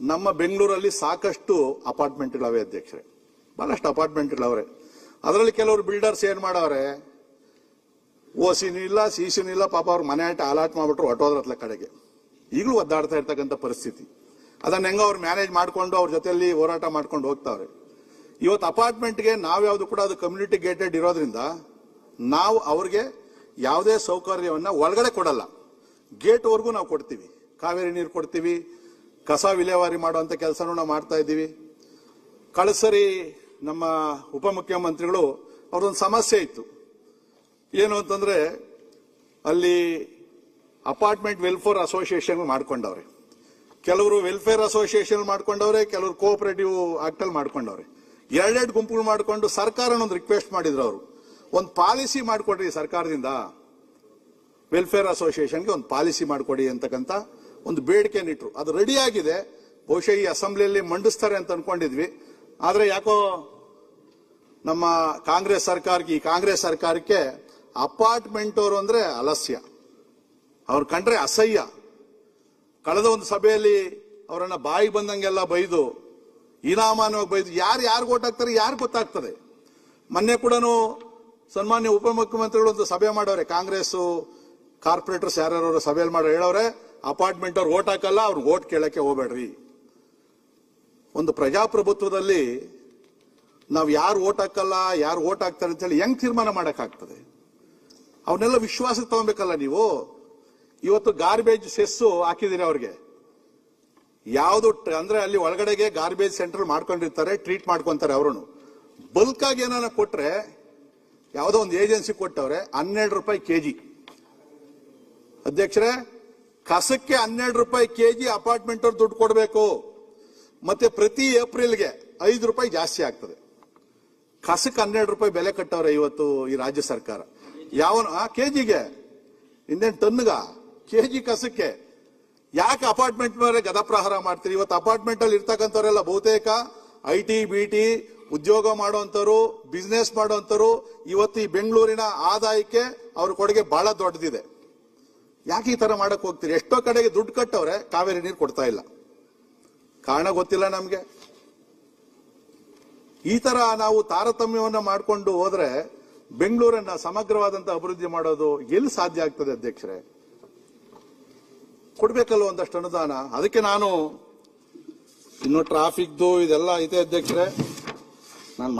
ನಮ್ಮ ಬೆಂಗಳೂರಲ್ಲಿ ಸಾಕಷ್ಟು ಅಪಾರ್ಟ್ಮೆಂಟ್ಗಳವೆ ಅಧ್ಯಕ್ಷರೇ, ಬಹಳಷ್ಟು ಅಪಾರ್ಟ್ಮೆಂಟ್ಗಳವ್ರೆ. ಅದರಲ್ಲಿ ಕೆಲವರು ಬಿಲ್ಡರ್ಸ್ ಏನ್ ಮಾಡವ್ರೆ, ಓಸಿನೂ ಇಲ್ಲ ಸಿಸಿನೂ ಇಲ್ಲ, ಪಾಪ ಅವ್ರ ಮನೆ ಆಟ ಅಲಾಟ್ ಮಾಡ್ಬಿಟ್ರು ಹೊಟ್ಟೋದ್ರತ್ಲ ಕಡೆಗೆ. ಈಗಲೂ ಒದ್ದಾಡ್ತಾ ಇರ್ತಕ್ಕಂಥ ಪರಿಸ್ಥಿತಿ. ಅದನ್ನ ಹೆಂಗ ಅವ್ರು ಮ್ಯಾನೇಜ್ ಮಾಡ್ಕೊಂಡು ಅವ್ರ ಜೊತೆಯಲ್ಲಿ ಹೋರಾಟ ಮಾಡ್ಕೊಂಡು ಹೋಗ್ತಾವ್ರೆ. ಇವತ್ತು ಅಪಾರ್ಟ್ಮೆಂಟ್ಗೆ ನಾವ್ಯಾವ್ದು ಕೂಡ ಅದು ಕಮ್ಯುನಿಟಿ ಗೇಟೆಡ್ ಇರೋದ್ರಿಂದ ನಾವು ಅವ್ರಿಗೆ ಯಾವುದೇ ಸೌಕರ್ಯವನ್ನ ಒಳಗಡೆ ಕೊಡಲ್ಲ, ಗೇಟ್ ವರ್ಗೂ ನಾವು ಕೊಡ್ತೀವಿ. ಕಾವೇರಿ ನೀರು ಕೊಡ್ತೀವಿ, ಕಸ ವಿಲೇವಾರಿ ಮಾಡುವಂತ ಕೆಲಸನೂ ನಾವು ಮಾಡ್ತಾ ಇದ್ದೀವಿ. ಕಳಸರಿ ನಮ್ಮ ಉಪಮುಖ್ಯಮಂತ್ರಿಗಳು ಅವ್ರದೊಂದು ಸಮಸ್ಯೆ ಇತ್ತು, ಏನು ಅಂತಂದ್ರೆ ಅಲ್ಲಿ ಅಪಾರ್ಟ್ಮೆಂಟ್ ವೆಲ್ಫೇರ್ ಅಸೋಸಿಯೇಷನ್ ಮಾಡ್ಕೊಂಡವ್ರೆ. ಕೆಲವರು ವೆಲ್ಫೇರ್ ಅಸೋಸಿಯೇಷನ್ ಮಾಡ್ಕೊಂಡವ್ರೆ, ಕೆಲವರು ಕೋಆಪರೇಟಿವ್ ಆಕ್ಟ್ ಅಲ್ಲಿ ಮಾಡ್ಕೊಂಡವ್ರೆ. ಎರಡೆರಡು ಗುಂಪುಗಳು ಮಾಡ್ಕೊಂಡು ಸರ್ಕಾರನ ಒಂದು ರಿಕ್ವೆಸ್ಟ್ ಮಾಡಿದ್ರು. ಅವರು ಒಂದು ಪಾಲಿಸಿ ಮಾಡಿಕೊಡ್ರಿ ಸರ್ಕಾರದಿಂದ, ವೆಲ್ಫೇರ್ ಅಸೋಸಿಯೇಷನ್ಗೆ ಒಂದು ಪಾಲಿಸಿ ಮಾಡಿಕೊಡಿ ಅಂತಕ್ಕಂಥ ಒಂದು ಬೇಡಿಕೆಯನ್ನು ಇಟ್ರು. ಅದು ರೆಡಿ ಆಗಿದೆ, ಬಹುಶಃ ಈ ಅಸೆಂಬ್ಲಿಯಲ್ಲಿ ಮಂಡಿಸ್ತಾರೆ ಅಂತ ಅನ್ಕೊಂಡಿದ್ವಿ. ಆದ್ರೆ ಯಾಕೋ ನಮ್ಮ ಕಾಂಗ್ರೆಸ್ ಸರ್ಕಾರಕ್ಕೆ ಅಪಾರ್ಟ್ಮೆಂಟ್ ಅವರು ಅಂದ್ರೆ ಅಲಸ್ಯ, ಅವ್ರು ಕಂಡ್ರೆ ಅಸಹ್ಯ. ಕಳೆದ ಒಂದು ಸಭೆಯಲ್ಲಿ ಅವರನ್ನ ಬಾಯಿ ಬಂದಂಗೆಲ್ಲ ಬೈದು, ಇನಾಮಾನವಾಗಿ ಬೈದು, ಯಾರು ಓಟ್ ಹಾಕ್ತಾರೆ ಯಾರು ಗೊತ್ತಾಗ್ತದೆ. ಮೊನ್ನೆ ಕೂಡ ಸನ್ಮಾನ್ಯ ಉಪಮುಖ್ಯಮಂತ್ರಿಗಳು ಒಂದು ಸಭೆ ಮಾಡವ್ರೆ, ಕಾಂಗ್ರೆಸ್ ಕಾರ್ಪೊರೇಟರ್ಸ್ ಯಾರ್ಯಾರು ಸಭೆಯಲ್ಲಿ ಮಾಡೋ ಹೇಳವ್ರೆ, ಅಪಾರ್ಟ್ಮೆಂಟ್ ಅವ್ರು ಓಟ್ ಹಾಕಲ್ಲ, ಅವ್ರು ಓಟ್ ಕೇಳಕ್ಕೆ ಹೋಗ್ಬೇಡ್ರಿ. ಒಂದು ಪ್ರಜಾಪ್ರಭುತ್ವದಲ್ಲಿ ನಾವು ಯಾರು ಓಟ್ ಹಾಕಲ್ಲ ಯಾರು ಓಟ್ ಹಾಕ್ತಾರೆ ಅಂತ ಹೇಳಿ ಹೆಂಗ್ ತೀರ್ಮಾನ ಮಾಡಕ್ಕಾಗ್ತದೆ? ಅವನ್ನೆಲ್ಲ ವಿಶ್ವಾಸಕ್ಕೆ ತಗೊಬೇಕಲ್ಲ ನೀವು. ಇವತ್ತು ಗಾರ್ಬೇಜ್ ಸೆಸ್ಸು ಹಾಕಿದೀನಿ ಅವ್ರಿಗೆ. ಯಾವ್ದು ಅಂದ್ರೆ ಅಲ್ಲಿ ಒಳಗಡೆಗೆ ಗಾರ್ಬೇಜ್ ಸೆಂಟರ್ ಮಾಡ್ಕೊಂಡಿರ್ತಾರೆ, ಟ್ರೀಟ್ ಮಾಡ್ಕೊಂತಾರೆ. ಅವರು ಬಲ್ಕ್ ಆಗಿ ಏನಾನ ಕೊಟ್ರೆ, ಯಾವುದೋ ಒಂದು ಏಜೆನ್ಸಿ ಕೊಟ್ಟವ್ರೆ, 12 ರೂಪಾಯಿ ಕೆಜಿ. ಅಧ್ಯಕ್ಷರೇ, ಕಸಕ್ಕೆ 12 ರೂಪಾಯಿ ಕೆಜಿ ಅಪಾರ್ಟ್ಮೆಂಟ್ ಅವ್ರು ದುಡ್ಡು ಕೊಡಬೇಕು. ಮತ್ತೆ ಪ್ರತಿ ಏಪ್ರಿಲ್ಗೆ 5 ರೂಪಾಯಿ ಜಾಸ್ತಿ ಆಗ್ತದೆ. ಕಸಕ್ಕೆ 12 ರೂಪಾಯಿ ಬೆಲೆ ಕಟ್ಟವ್ರೆ ಇವತ್ತು ಈ ರಾಜ್ಯ ಸರ್ಕಾರ. ಕೆಜಿಗೆ ಇನ್ನೇನು ಟನ್ಗ ಕೆಜಿ ಕಸಕ್ಕೆ. ಯಾಕೆ ಅಪಾರ್ಟ್ಮೆಂಟ್ ಮೇಲೆ ಗದಪ್ರಹಾರ ಮಾಡ್ತೀರಿ? ಇವತ್ತು ಅಪಾರ್ಟ್ಮೆಂಟ್ ಅಲ್ಲಿ ಇರ್ತಕ್ಕಂಥವರೆಲ್ಲ ಬಹುತೇಕ IT BT ಉದ್ಯೋಗ ಮಾಡುವಂತರು, ಬಿಸ್ನೆಸ್ ಮಾಡುವಂತರು. ಇವತ್ತು ಈ ಬೆಂಗಳೂರಿನ ಆದಾಯಕ್ಕೆ ಅವ್ರ ಕೊಡುಗೆ ಬಹಳ ದೊಡ್ಡದಿದೆ. ಯಾಕೆ ಈ ತರ ಮಾಡಕ್ ಹೋಗ್ತೀರಿ? ಎಷ್ಟೋ ಕಡೆಗೆ ದುಡ್ಡು ಕಟ್ಟವ್ರೆ, ಕಾವೇರಿ ನೀರು ಕೊಡ್ತಾ ಇಲ್ಲ. ಕಾರಣ ಗೊತ್ತಿಲ್ಲ ನಮ್ಗೆ. ಈ ತರ ನಾವು ತಾರತಮ್ಯವನ್ನ ಮಾಡ್ಕೊಂಡು ಹೋದ್ರೆ ಬೆಂಗಳೂರನ್ನ ಸಮಗ್ರವಾದಂತಹ ಅಭಿವೃದ್ಧಿ ಮಾಡೋದು ಎಲ್ಲಿ ಸಾಧ್ಯ ಆಗ್ತದೆ ಅಧ್ಯಕ್ಷರೇ? ಕೊಡ್ಬೇಕಲ್ಲ ಒಂದಷ್ಟು ಅನುದಾನ. ಅದಕ್ಕೆ ನಾನು ಇನ್ನು ಟ್ರಾಫಿಕ್ದು ಇದೆಲ್ಲ ಐತೆ ಅಧ್ಯಕ್ಷರೇ.